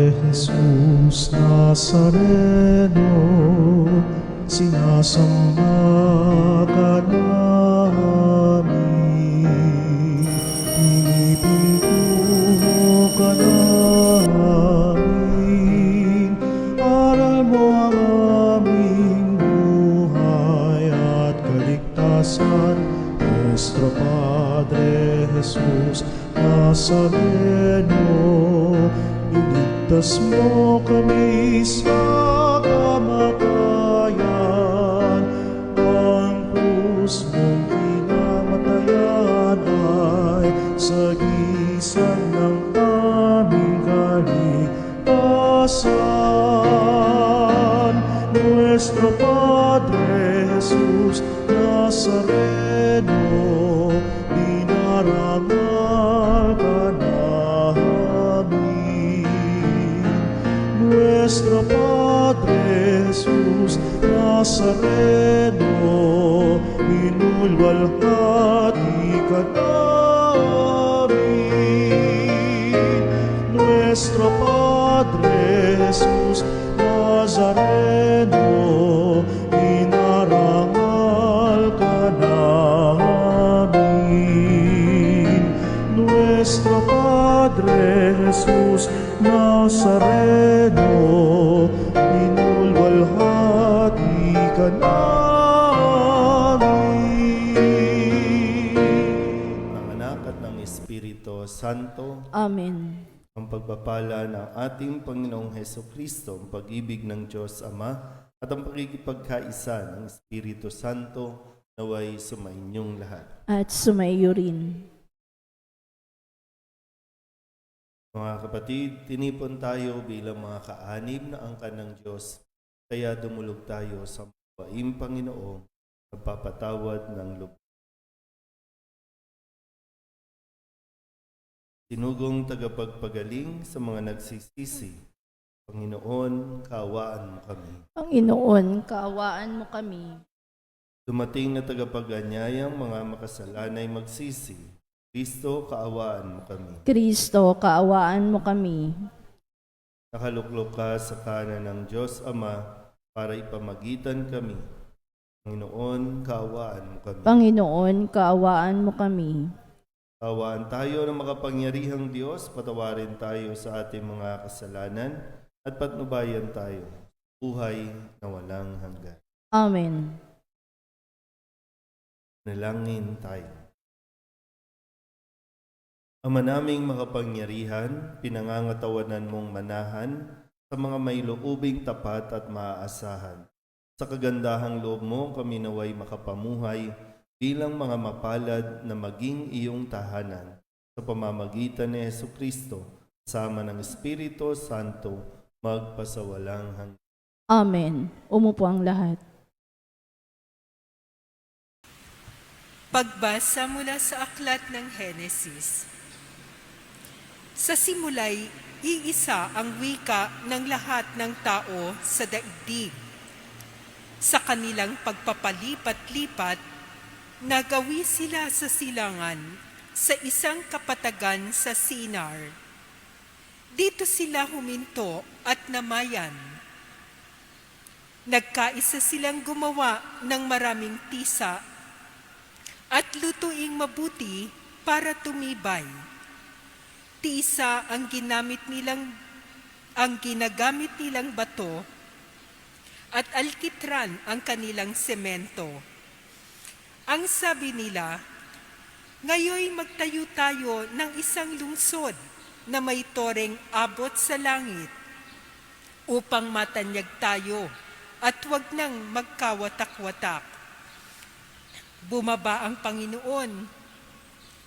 Jesus Nazareno, sinasamba ka namin, pinipintuho ka namin, aral mo ang aming buhay at kaligtasan. Nuestro Padre Jesus Nazareno, iligtas mo kami sa kamatayan. Ang krus mong pinamatayan ay sagisag ng aming kaligtasan. Nuestro Padre Jesus Nazareno, dinarangal ka namin. Nuestro Padre Jesus Nazareno, minulwalhati ka namin. Nuestro Padre Jesus Nazareno, dinarangal ka namin. Nuestro Padre Jesus Nazareno, minulwalhati ka namin. Ng Anak at ng Espiritu Santo. Amen. Ang pagpapala ng ating Panginoong Hesukristo, ang pag-ibig ng Diyos Ama, at ang pagkikipagkaisa ng Espiritu Santo naway sumainyong lahat. At sumaiyo rin. Mga kapatid, tinipon tayo bilang mga kaanib na angkan ng Diyos, kaya dumulog tayo sa mabuhaing Panginoong nagpapatawad ng loob. Sinugong tagapagpagaling sa mga nagsisisi, Panginoon, kaawaan mo kami. Panginoon, kaawaan mo kami. Dumating na tagapag-anyayang mga makasalanay magsisi, Kristo, kaawaan mo kami. Kristo, kaawaan mo kami. Nakaluklok ka sa kanan ng Diyos Ama para ipamagitan kami. Panginoon, kaawaan mo kami. Panginoon, kaawaan mo kami. Kaawaan tayo ng makapangyarihang Diyos, patawarin tayo sa ating mga kasalanan at patnubayan tayo. Buhay na walang hanggan. Amen. Nalangin tayo. Ama naming makapangyarihan, pinangangatawanan mong manahan sa mga may loobing tapat at maaasahan. Sa kagandahang loob mo, kami naway makapamuhay bilang mga mapalad na maging iyong tahanan sa pamamagitan ni Hesukristo, kasama ng Espiritu Santo, magpasawalang hanggan. Amen. Umupo ang lahat. Pagbasa mula sa aklat ng Henesis. Sa simulay, iisa ang wika ng lahat ng tao sa daigdig. Sa kanilang pagpapalipat-lipat, nagawi sila sa silangan sa isang kapatagan sa Sinar. Dito sila huminto at namayan. Nagkaisa silang gumawa ng maraming tisa at lutuing mabuti para tumibay. Tisa ang ginagamit nilang bato at alkitran ang kanilang semento. Ang sabi nila, ngayoy magtayo tayo ng isang lungsod na may toreng abot sa langit upang matanyag tayo at huwag nang magkawatak-watak. Bumaba ang Panginoon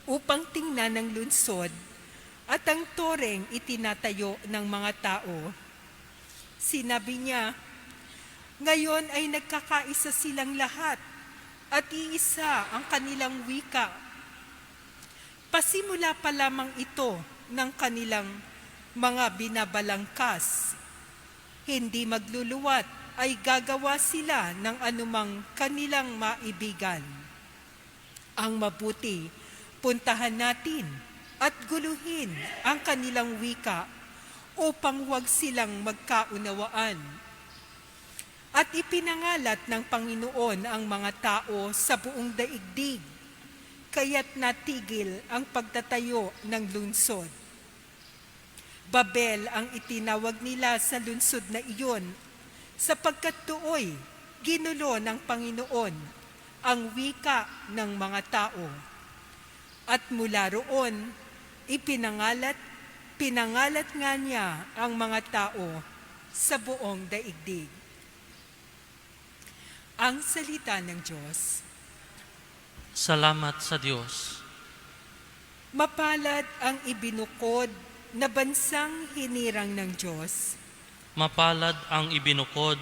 upang tingnan ang lungsod at ang toreng itinatayo ng mga tao. Sinabi niya, ngayon ay nagkakaisa silang lahat at iisa ang kanilang wika. Pasimula pa lamang ito ng kanilang mga binabalangkas. Hindi magluluwat ay gagawa sila ng anumang kanilang maibigan. Ang mabuti, puntahan natin at guluhin ang kanilang wika upang huwag silang magkaunawaan. At ipinangalat ng Panginoon ang mga tao sa buong daigdig, kaya't natigil ang pagtatayo ng lungsod. Babel ang itinawag nila sa lungsod na iyon, sapagkat dooy ginulo ng Panginoon ang wika ng mga tao. At mula roon, pinangalat nga niya ang mga tao sa buong daigdig. Ang salita ng Diyos. Salamat sa Diyos. Mapalad ang ibinukod na bansang hinirang ng Diyos. Mapalad ang ibinukod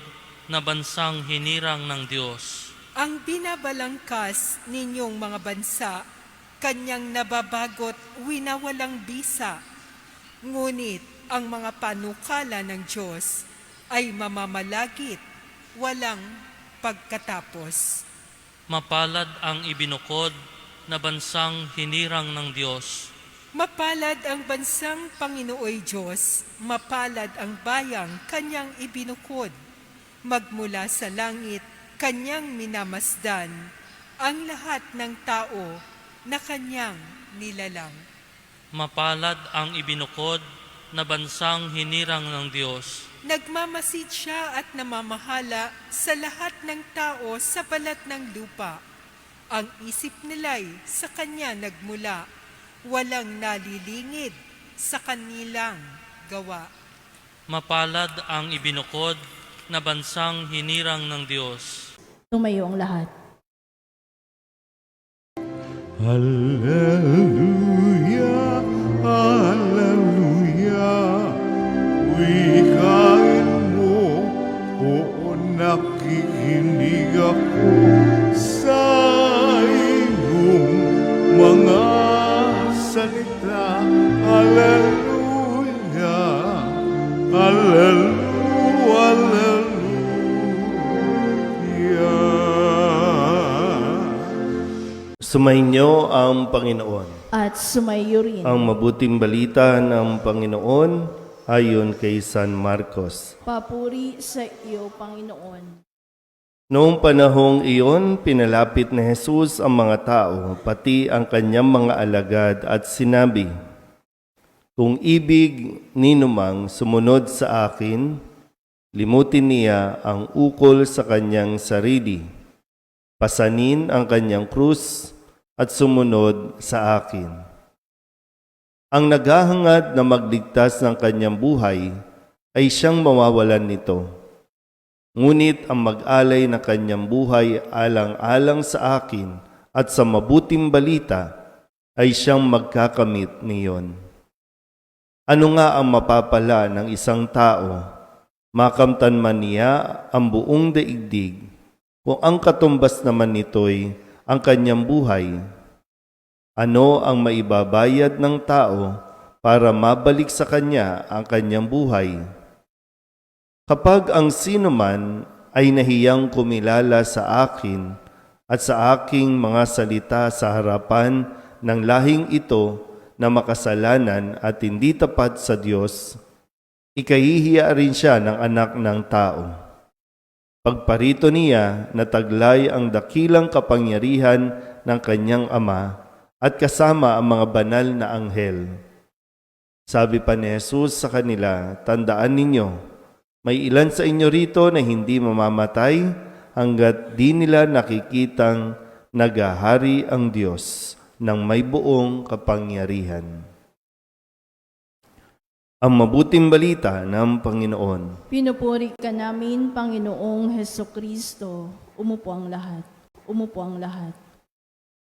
na bansang hinirang ng Diyos. Ang binabalangkas ninyong mga bansa, kanyang nababagot winawalang bisa. Ngunit ang mga panukala ng Diyos ay mamamalagit, walang pagkatapos. Mapalad ang ibinukod na bansang hinirang ng Diyos. Mapalad ang bansang Panginooy Diyos, mapalad ang bayang kanyang ibinukod. Magmula sa langit, kanyang minamasdan ang lahat ng tao na kanyang nilalang. Mapalad ang ibinukod na bansang hinirang ng Diyos. Nagmamasid siya at namamahala sa lahat ng tao sa balat ng lupa. Ang isip nila'y sa kanya nagmula, walang nalilingid sa kanilang gawa. Mapalad ang ibinukod na bansang hinirang ng Diyos. Tumayo ang lahat. Hallelujah, hallelujah. Wikain mo, oo, nakikinig ako sa iyong mga salita. Hallelujah, hallelujah, hallelujah. Sumainyo ang Panginoon. At sumayo rin. Ang mabuting balita ng Panginoon ayon kay San Marcos. Papuri sa iyo, Panginoon. Noong panahong iyon, pinalapit ni Jesus ang mga tao, pati ang kanyang mga alagad at sinabi, "Kung ibig ninumang sumunod sa akin, limutin niya ang ukol sa kanyang sarili, pasanin ang kanyang krus at sumunod sa akin. Ang naghahangad na magligtas ng kanyang buhay ay siyang mawawalan nito. Ngunit ang mag-alay ng kanyang buhay alang-alang sa akin at sa mabuting balita ay siyang magkakamit niyon. Ano nga ang mapapala ng isang tao? Makamtan man niya ang buong daigdig, kung ang katumbas naman nito'y ang kanyang buhay. Ano ang maibabayad ng tao para mabalik sa kanya ang kanyang buhay? Kapag ang sino man ay nahiyang kumilala sa akin at sa aking mga salita sa harapan ng lahing ito na makasalanan at hindi tapat sa Diyos, ikahihiya rin siya ng anak ng tao. Pagparito niya, nataglay ang dakilang kapangyarihan ng kanyang Ama at kasama ang mga banal na anghel. Sabi pa ni Jesus sa kanila, "Tandaan ninyo, may ilan sa inyo rito na hindi mamamatay hanggat di nila nakikitang nagahari ang Diyos ng may buong kapangyarihan." Ang mabuting balita ng Panginoon. Pinupuri ka namin, Panginoong Hesukristo. Umupo ang lahat. Umupo ang lahat.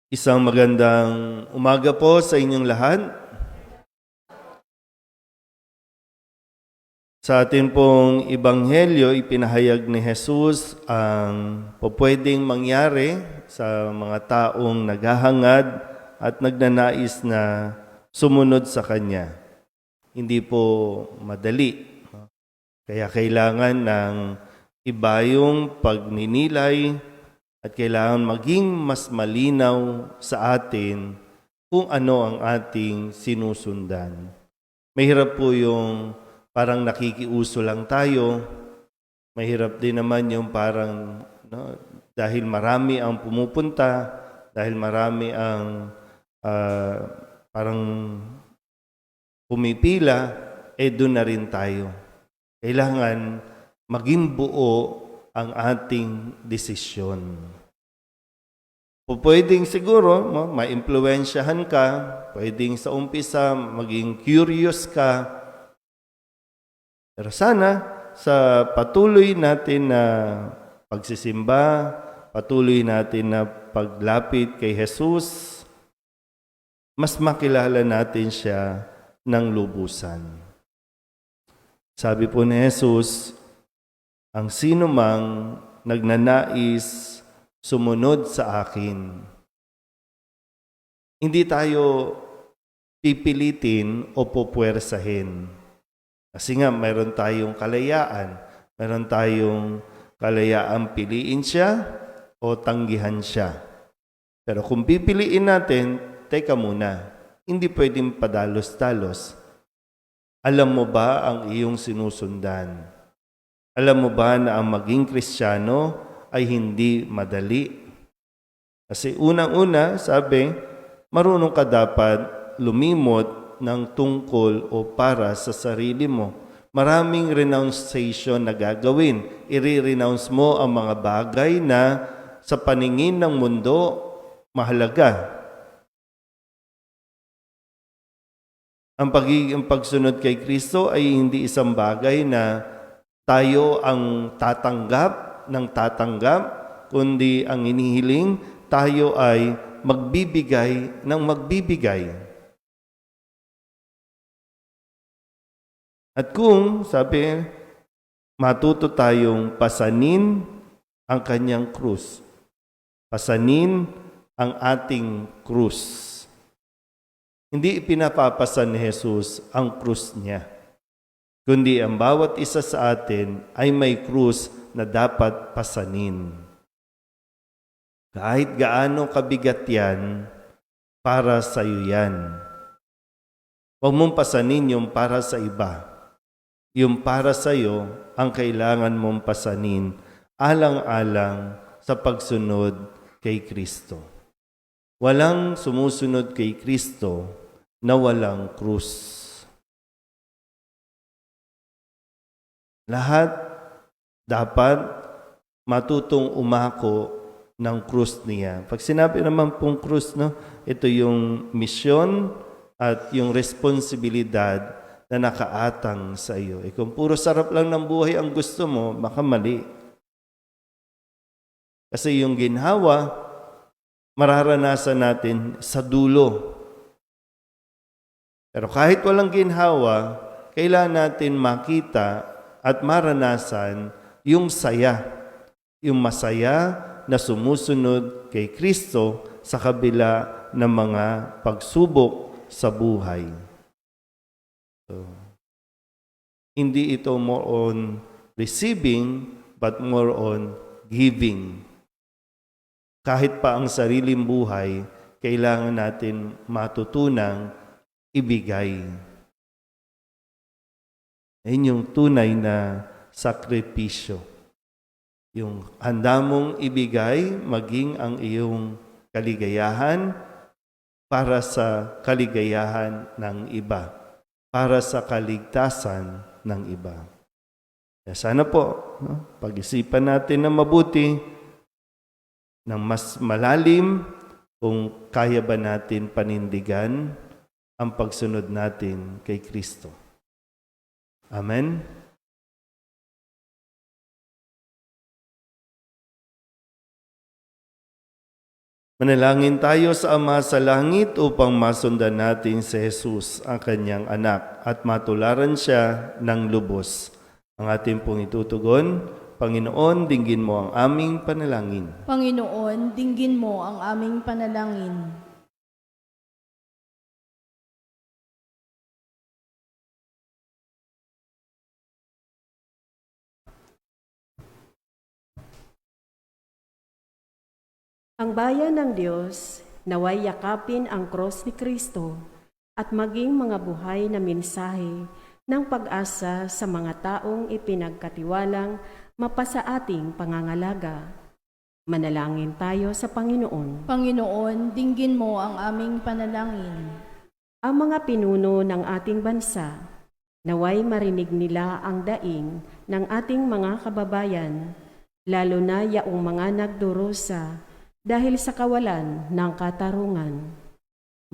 Isang magandang umaga po sa inyong lahat. Sa ating pong Ebanghelyo, ipinahayag ni Jesus ang pwedeng mangyari sa mga taong naghahangad at nagnanais na sumunod sa Kanya. Hindi po madali. Kaya kailangan ng iba yung pagninilay at kailangan maging mas malinaw sa atin kung ano ang ating sinusundan. Mahirap po yung parang nakikiuso lang tayo. Mahirap din naman yung parang, no, dahil marami ang pumupunta, dahil marami ang parang pumipila, doon na rin tayo. Kailangan maging buo ang ating desisyon. Pwedeng siguro, ma-impluwensyahan ka, pwedeng sa umpisa maging curious ka. Pero sana sa patuloy natin na pagsisimba, patuloy natin na paglapit kay Jesus, mas makilala natin siya ng lubusan. Sabi po ni Jesus, ang sino mang nagnanais sumunod sa akin. Hindi tayo pipilitin o pupuwersahin. Kasi nga, mayroon tayong kalayaan. Mayroon tayong kalayaan piliin siya o tanggihan siya. Pero kung pipiliin natin, teka muna, hindi pwedeng padalos-dalos. Alam mo ba ang iyong sinusundan? Alam mo ba na ang maging Kristiyano ay hindi madali? Kasi unang-una, sabi, marunong ka dapat lumimot ng tungkol o para sa sarili mo. Maraming renunciation na gagawin. I-renounce mo ang mga bagay na sa paningin ng mundo mahalaga. Ang pagsunod kay Kristo ay hindi isang bagay na tayo ang tatanggap, kundi ang inihiling, tayo ay magbibigay ng magbibigay. At kung, sabi, matuto tayong pasanin ang kanyang krus, pasanin ang ating krus. Hindi ipinapapasan ni Jesus ang krus niya, kundi ang bawat isa sa atin ay may krus na dapat pasanin. Kahit gaano kabigat yan, para sa iyo yan. Huwag mong pasanin yung para sa iba. Yung para sa iyo ang kailangan mong pasanin alang-alang sa pagsunod kay Kristo. Walang sumusunod kay Kristo na walang krus. Lahat dapat matutong umako ng krus niya. Pag sinabi naman pong krus, no, ito yung misyon at yung responsibilidad na nakaatang sa iyo. Kung puro sarap lang ng buhay ang gusto mo, baka mali. Kasi yung ginhawa, mararanasan natin sa dulo. Pero kahit walang ginhawa, kailangan natin makita at maranasan yung saya, yung masaya na sumusunod kay Kristo sa kabila ng mga pagsubok sa buhay. So, hindi ito more on receiving, but more on giving. Kahit pa ang sariling buhay, kailangan natin matutunang ibigay. Ayun yung tunay na sakripisyo. Yung handa mong ibigay, maging ang iyong kaligayahan para sa kaligayahan ng iba, para sa kaligtasan ng iba. Kaya sana po, pag-isipan natin na mabuti, ng mas malalim, kung kaya ba natin panindigan ang pagsunod natin kay Kristo. Amen? Manalangin tayo sa Ama sa langit upang masundan natin si Jesus, ang kanyang anak, at matularan siya ng lubos. Ang ating pong itutugon, Panginoon, dinggin mo ang aming panalangin. Panginoon, dinggin mo ang aming panalangin. Ang bayan ng Diyos, naway yakapin ang krus ni Kristo at maging mga buhay na mensahe ng pag-asa sa mga taong ipinagkatiwalang mapasa ating pangangalaga. Manalangin tayo sa Panginoon. Panginoon, dinggin mo ang aming panalangin. Ang mga pinuno ng ating bansa, naway marinig nila ang daing ng ating mga kababayan, lalo na yaong mga nagdurusa dahil sa kawalan ng katarungan.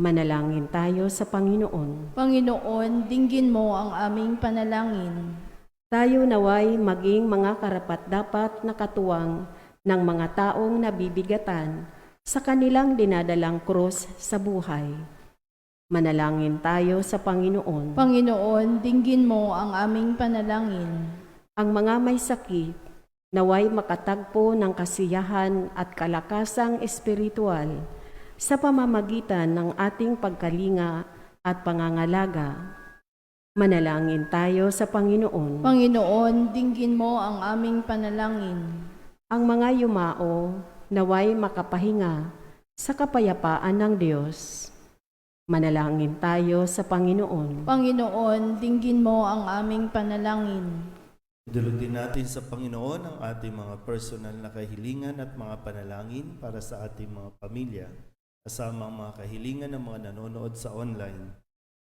Manalangin tayo sa Panginoon. Panginoon, dinggin mo ang aming panalangin. Tayo naway maging mga karapat-dapat na katuwang ng mga taong nabibigatan sa kanilang dinadalang krus sa buhay. Manalangin tayo sa Panginoon. Panginoon, dinggin mo ang aming panalangin. Ang mga may sakit, naway makatagpo ng kasiyahan at kalakasang espiritual sa pamamagitan ng ating pagkalinga at pangangalaga. Manalangin tayo sa Panginoon. Panginoon, dinggin mo ang aming panalangin. Ang mga yumao, naway makapahinga sa kapayapaan ng Diyos. Manalangin tayo sa Panginoon. Panginoon, dinggin mo ang aming panalangin. Dulutin natin sa Panginoon ang ating mga personal na kahilingan at mga panalangin para sa ating mga pamilya, kasama ang mga kahilingan ng mga nanonood sa online,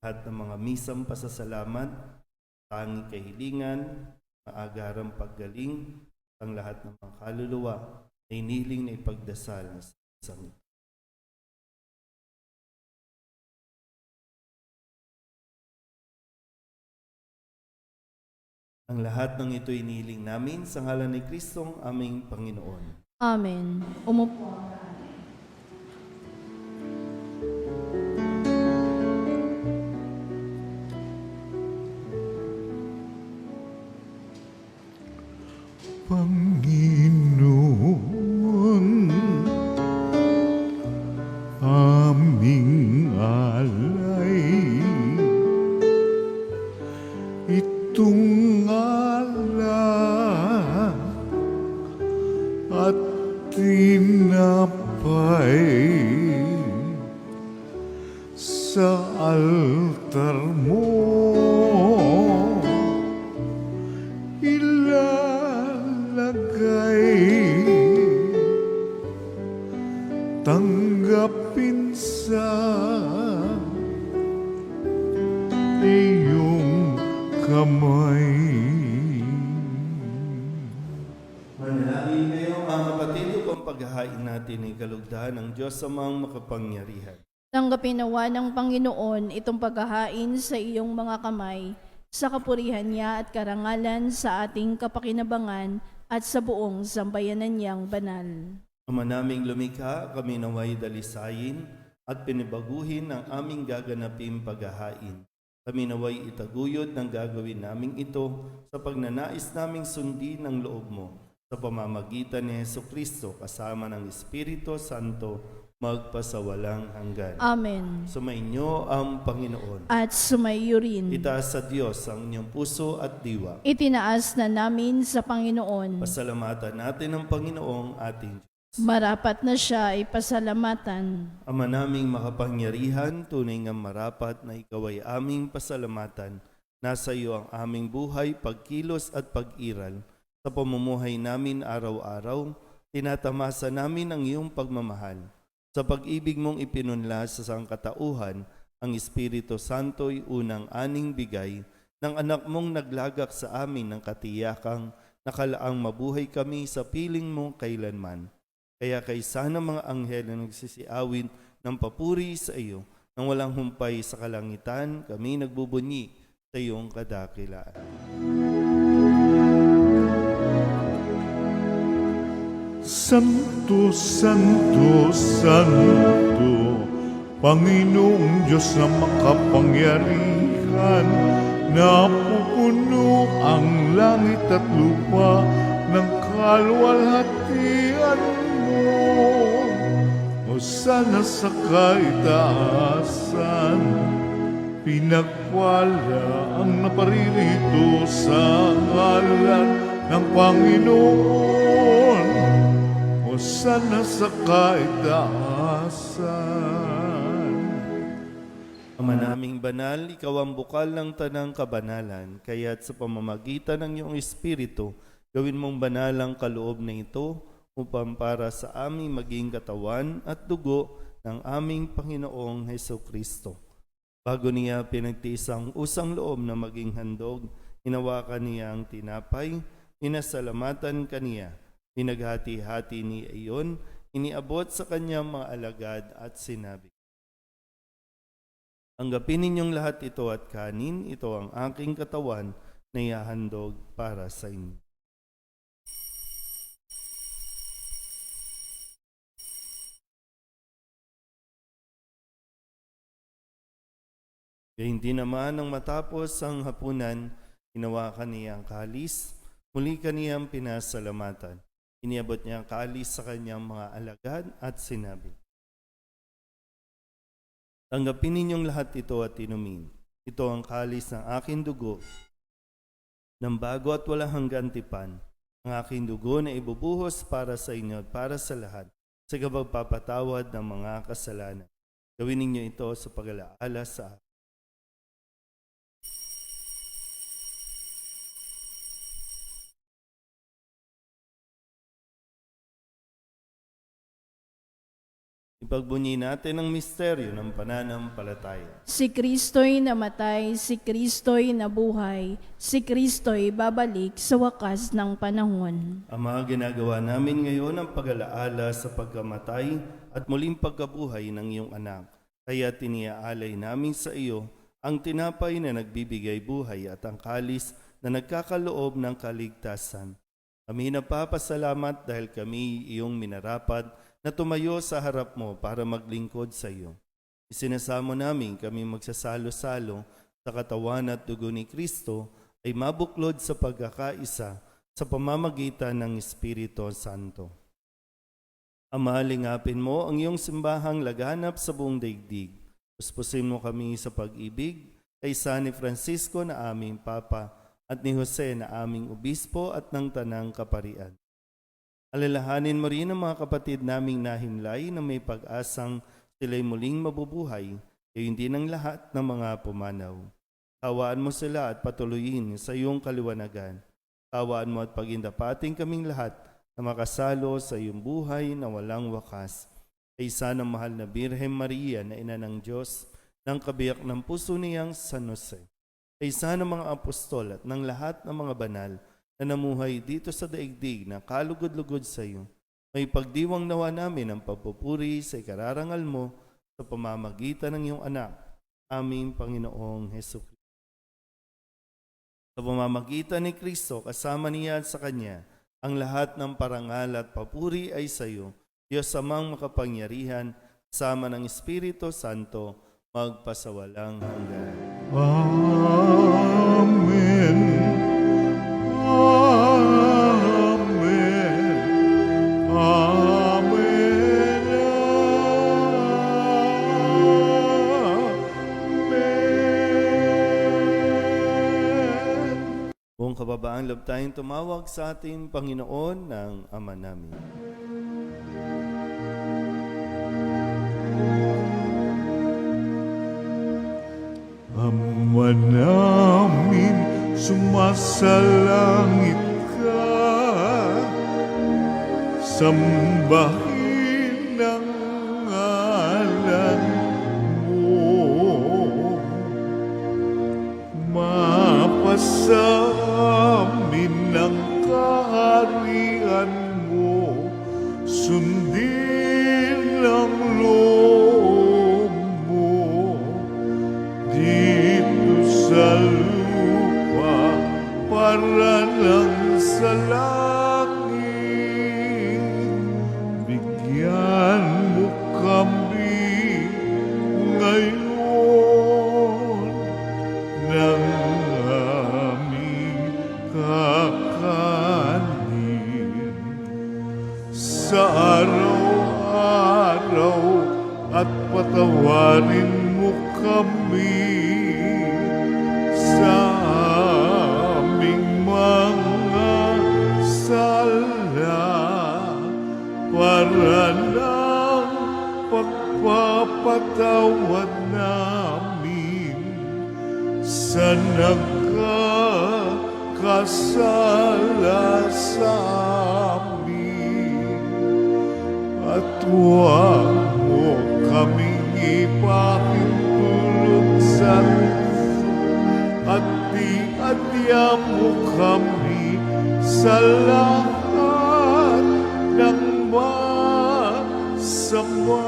lahat ng mga misang pasasalamat, tanging kahilingan, maagarang paggaling, ang lahat ng mga kaluluwa ay iniling na ipagdasal sa isang ito. Ang lahat ng ito iniling namin sa ngalan ni Kristong aming Panginoon. Amen. Umupo. Panginoon, aming alay, itong alak at tinapay sa altar mo. Tanggapin sa iyong kamay. Manalangin kayo mga kapatid upang paghahain natin ay kalugdahan ng Diyos sa mga makapangyarihan. Tanggapin nawa ng Panginoon itong paghahain sa iyong mga kamay, sa kapurihan niya at karangalan sa ating kapakinabangan at sa buong sambayanan niyang banal. Ama naming lumikha, kami naway dalisayin at pinibaguhin ang aming gaganaping paghahain. Kami naway itaguyod ng gagawin naming ito sa pagnanais naming sundin ang loob mo sa pamamagitan ni Jesucristo kasama ng Espiritu Santo magpasawalang hanggan. Amen. Sumainyo ang Panginoon. At sumaiyo rin. Itaas sa Diyos ang inyong puso at diwa. Itinaas na namin sa Panginoon. Pasalamatan natin ang Panginoong ating Diyos. Marapat na siya ay pasalamatan. Ama naming makapangyarihan, tunay nga marapat na ikaw ay aming pasalamatan. Nasa iyo ang aming buhay, pagkilos at pag-iral. Sa pamumuhay namin araw-araw, tinatamasa namin ang iyong pagmamahal. Sa pag-ibig mong ipinunla sa sangkatauhan, ang Espiritu Santo'y unang aning bigay ng anak mong naglagak sa amin ng katiyakang nakalaang mabuhay kami sa piling mong kailanman. Kaya kaysa ng mga anghel na nagsisiawin ng papuri sa iyo, nang walang humpay sa kalangitan, kami nagbubunyi sa iyong kadakilaan. Santo, Santo, Santo, Panginoong Diyos na makapangyarihan, napupuno ang langit at lupa ng kaluwalhatian mo. Hosana sa kaitaasan, pinagpala ang naparirito sa ngalan ng Panginoon. Hosana sa kaitaasan. Ama naming banal, ikaw ang bukal ng tanang kabanalan, kaya't sa pamamagitan ng iyong Espiritu, gawin mong banal ang kaloob na ito upang para sa aming maging katawan at dugo ng aming Panginoong Heso Kristo. Bago niya pinagtiis ang usang loob na maging handog, hinawakan niya ang tinapay, inasalamatan kaniya, pinaghati-hati niya iyon, iniabot sa kanyang mga alagad at sinabi, "Anggapin ninyong lahat ito at kanin, ito ang aking katawan na ihahandog para sa inyo." Kaya hindi naman nang matapos ang hapunan, hinawakan niya ang kalis, muli kaniyang pinasalamatan. Iniabot niya ang kalis sa kanyang mga alagad at sinabi, "Tanggapin ninyong lahat ito at inumin. Ito ang kalis ng aking dugo, ng bago at walang hanggang tipan. Ang aking dugo na ibubuhos para sa inyo at para sa lahat, sa kapagpapatawad ng mga kasalanan. Gawin ninyo ito sa pag-alaala sa akin." Ipagbunyi natin ang misteryo ng pananampalataya. Si Kristo'y namatay, si Kristo'y nabuhay, si Kristo'y babalik sa wakas ng panahon. Ama, ginagawa namin ngayon ang pag-alaala sa pagkamatay at muling pagkabuhay ng iyong anak. Kaya tiniaalay namin sa iyo ang tinapay na nagbibigay buhay at ang kalis na nagkakaloob ng kaligtasan. Kami napapasalamat dahil kami iyong minarapat na tumayo sa harap mo para maglingkod sa iyo. Isinasamo namin kami magsasalo-salo sa katawan at dugo ni Kristo ay mabuklod sa pagkakaisa sa pamamagitan ng Espiritu Santo. Ama, lingapin mo ang iyong simbahang laganap sa buong daigdig. Puspusin mo kami sa pag-ibig kay San Francisco na aming Papa at ni Jose na aming Obispo at ng Tanang Kaparian. Alalahanin mo rin ang mga kapatid naming nahimlay na may pag-asang sila'y muling mabubuhay, gayon din ang lahat ng mga pumanaw. Kawaan mo sila at patuloyin sa iyong kaliwanagan. Kawaan mo at pagindapating kaming lahat na makasalo sa iyong buhay na walang wakas. Kaysa ng mahal na Birhen Maria na ina ng Diyos, ng kabiyak ng puso niyang San Jose. Kaysa ng mga apostol at ng lahat ng mga banal na namuhay dito sa daigdig na kalugod-lugod sa iyo, may pagdiwang nawa namin ang pagpupuri sa ikararangal mo sa pamamagitan ng iyong anak, aming Panginoong Heso Kristo. Sa pamamagitan ni Kristo, kasama niya at sa Kanya, ang lahat ng parangal at papuri ay sa iyo, Diyos amang makapangyarihan, sama ng Espiritu Santo, magpasawalang hanggan. Amen. Amen. Amen. Amen. Buong kababaan, loob tayong tumawag sa ating Panginoon ng Ama namin. Ama namin, sumasalangit ka, sambahin ang ngalan mo, mapasa amin ang kaharian mo, sundin ang loob mo, dito sa lupa para lang sa langit. Bigyan mo kami ngayon ng aming kakanin sa araw-araw at patawarin mo kami sa aming mga sala para lang pagpapatawad namin sa nagkakasala sa amin. At huwag mo kaming ipahintulot sa at di-adya mo kami sa lahat ng masama.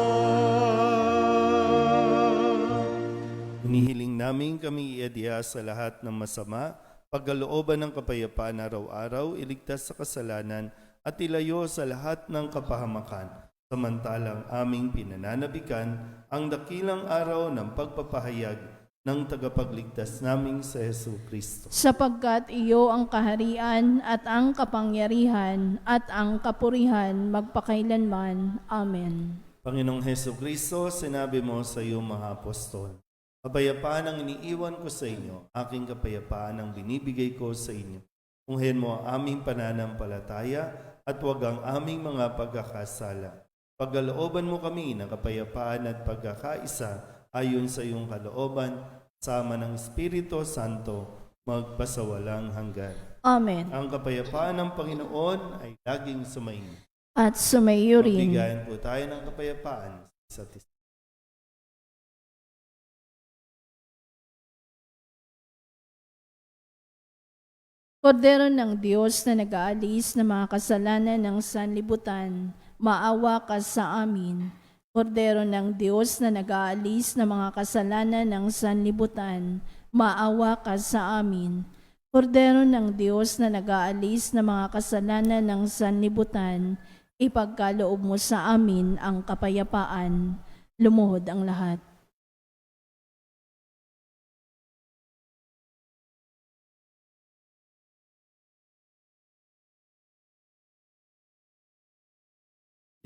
Hinihiling namin kami iadya sa lahat ng masama, pagkalooban ng kapayapaan araw-araw, iligtas sa kasalanan, at ilayo sa lahat ng kapahamakan. Samantalang aming pinananabikan ang dakilang araw ng pagpapahayag ng tagapagligtas naming sa Hesu Kristo. Sapagkat iyo ang kaharian at ang kapangyarihan at ang kapurihan magpakailanman. Amen. Panginoong Hesu Kristo, sinabi mo sa iyong mga apostol, kapayapaan ang iniiwan ko sa inyo, aking kapayapaan ang binibigay ko sa inyo. Unghen mo ang aming pananampalataya at huwag ang aming mga pagkakasala. Pagkalooban mo kami ng kapayapaan at pagkakaisa ayon sa iyong kalooban, sama ng Espiritu Santo, magpasawalang hanggan. Amen. Ang kapayapaan ng Panginoon ay laging sumainyo. At sumayo rin. Magbigayan po tayo ng kapayapaan sa isa't isa. Kordero ng Diyos na nag-aalis ng mga kasalanan ng sanlibutan, maawa ka sa amin. Kordero ng Diyos na nag-aalis ng mga kasalanan ng sanlibutan, maawa ka sa amin. Kordero ng Diyos na nag-aalis ng mga kasalanan ng sanlibutan, ipagkaloob mo sa amin ang kapayapaan. Lumuhod ang lahat.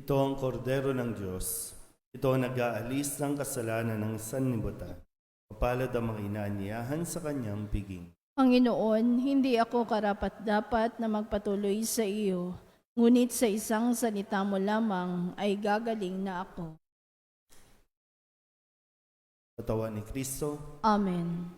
Ito ang kordero ng Diyos. Ito ang nag-aalis ng kasalanan ng sanlibutan. Mapalad ang mga inaanyayahan sa kanyang piging. Panginoon, hindi ako karapat-dapat na magpatuloy sa iyo, ngunit sa isang salita mo lamang ay gagaling na ako. Katawan ni Kristo. Amen.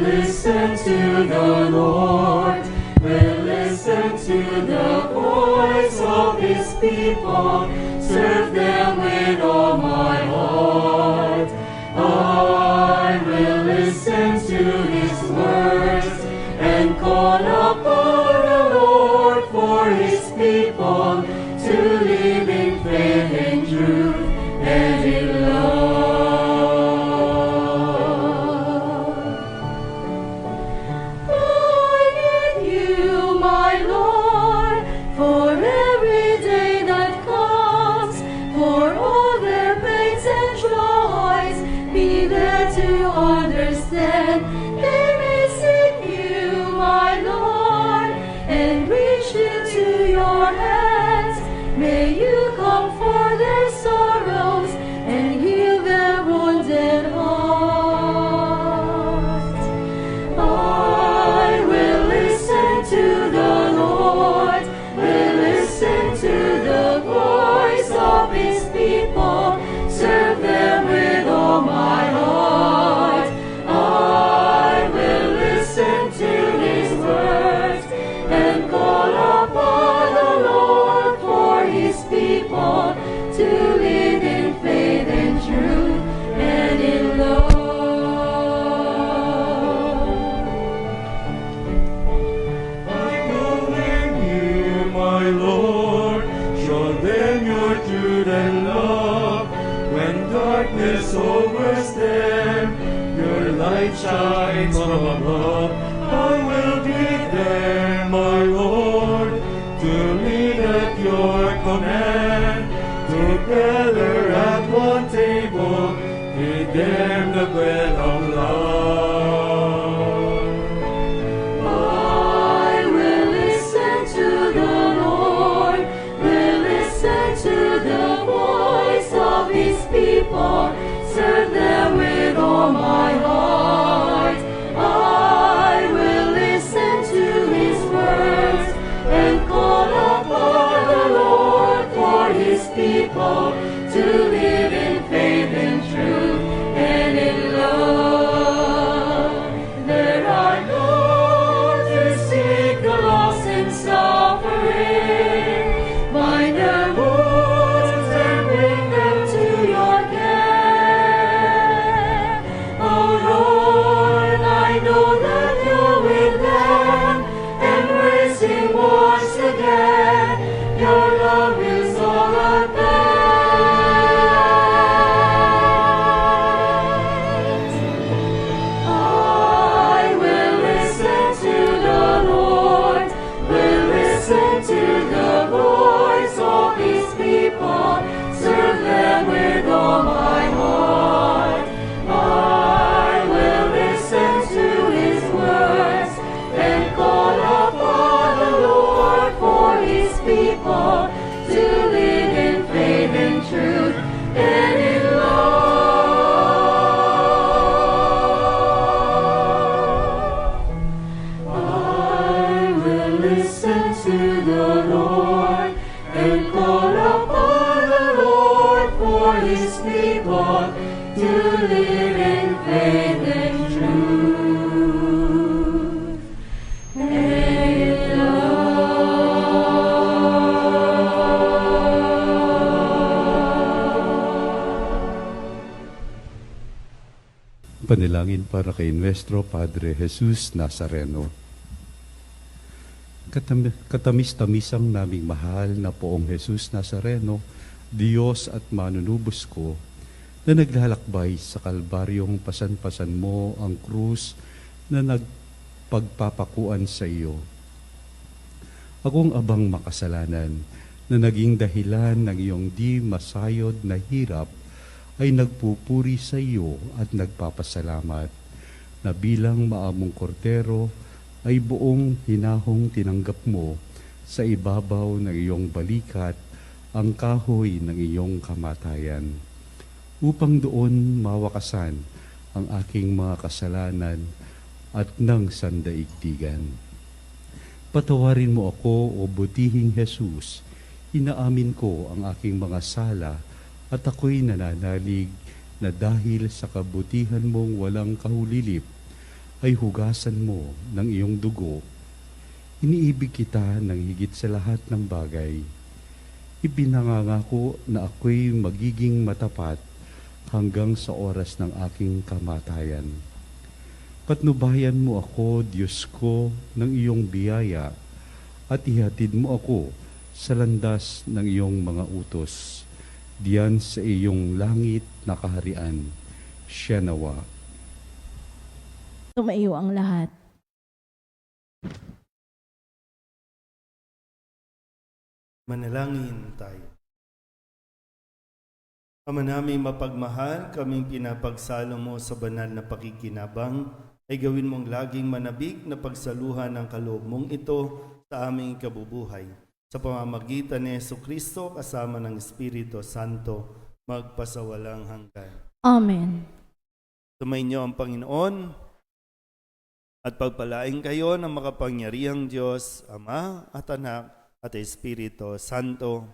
Listen to the Lord, will listen to the voice of His people, serve them with all my heart. I will listen to His words and call upon the Lord for His people to live in faith and truth and in love. Understand, they may seek you, my Lord, and reach into your hands. May you comfort their sorrows and heal their wounded hearts. I will listen to the Lord, will listen to the voice of His people, serve them with all my heart. To live in faith and truth and in love. I will in you, my Lord, show them your truth and love. When darkness overtakes them, your light shines from above. I will be there, my Lord, to lead at your command. Together at one table, feed them the bread of love. I people to live in faith and truth and in love. There are those who seek the lost and suffering. Bind their wounds and bring them to your care. Oh Lord, I know that you're with them, embracing once again. Your love is all I I will listen to the Lord, will listen to the voice of His people, serve them with all my heart. I will listen to His words and call upon the Lord for His people to live in faith and truth and in love. I will listen to the Lord and call upon the Lord for His people to live in faith and truth and in Panalangin para kay Nuestro Padre Jesus Nazareno. Katamis-tamisang naming mahal na Poong Jesus Nazareno, Diyos at manunubos ko, na naglalakbay sa kalbaryong pasan-pasan mo ang krus na nagpagpapakuan sa iyo. Akong abang makasalanan na naging dahilan ng iyong di masayod na hirap ay nagpupuri sa iyo at nagpapasalamat na bilang maamong kordero ay buong hinahong tinanggap mo sa ibabaw ng iyong balikat ang kahoy ng iyong kamatayan, upang doon mawakasan ang aking mga kasalanan at ng sandaigdigan. Patawarin mo ako, o butihing Jesus, inaamin ko ang aking mga sala at ako'y nananalig na dahil sa kabutihan mong walang kahulilip, ay hugasan mo ng iyong dugo. Iniibig kita ng higit sa lahat ng bagay. Ipinangangako na ako'y magiging matapat hanggang sa oras ng aking kamatayan. Patnubayan mo ako, Diyos ko, ng iyong biyaya at ihatid mo ako sa landas ng iyong mga utos. Diyan sa iyong langit na kaharian, siya nawa. Tumaiyo ang lahat. Manalangin tayo. Ama naming mapagmahal, kaming pinapagsalo mo sa banal na pakikinabang, ay gawin mong laging manabik na pagsaluhan ng kaloob mong ito sa aming kabubuhay. Sa pamamagitan ni Jesucristo kasama ng Espiritu Santo, magpasawalang hanggan. Amen. Sumainyo ang Panginoon at pagpalain kayo ng makapangyarihang Diyos, Ama at Anak at Espiritu Santo.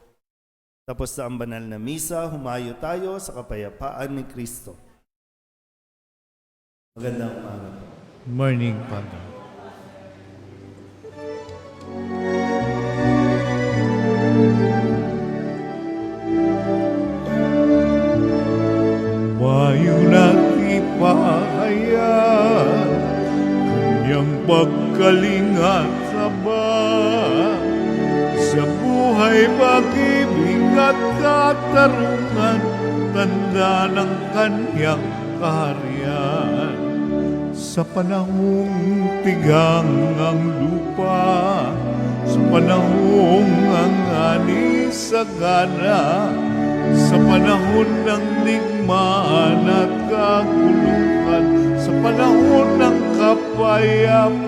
Tapos sa ang banal na misa, humayo tayo sa kapayapaan ni Kristo. Magandang umaga po. Morning, Father. Mayo nagipahayag, kanyang pagkalingat sa buhay, pag-ibig at katarungan, tanda ng kanyang kaharian. Sa panahong tigang ang lupa, sa panahong ang ani sagana, sa panahon ng digmaan at kaguluhan, sa panahon ng kapayapaan,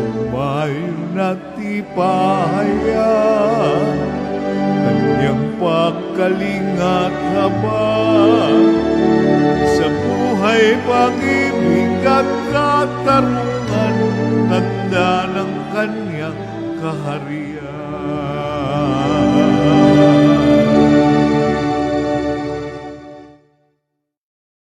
umayon at ipahayag kanyang pagkalingat habang sa buhay, pag-ibig at katarungan, tanda ng kanyang kaharian.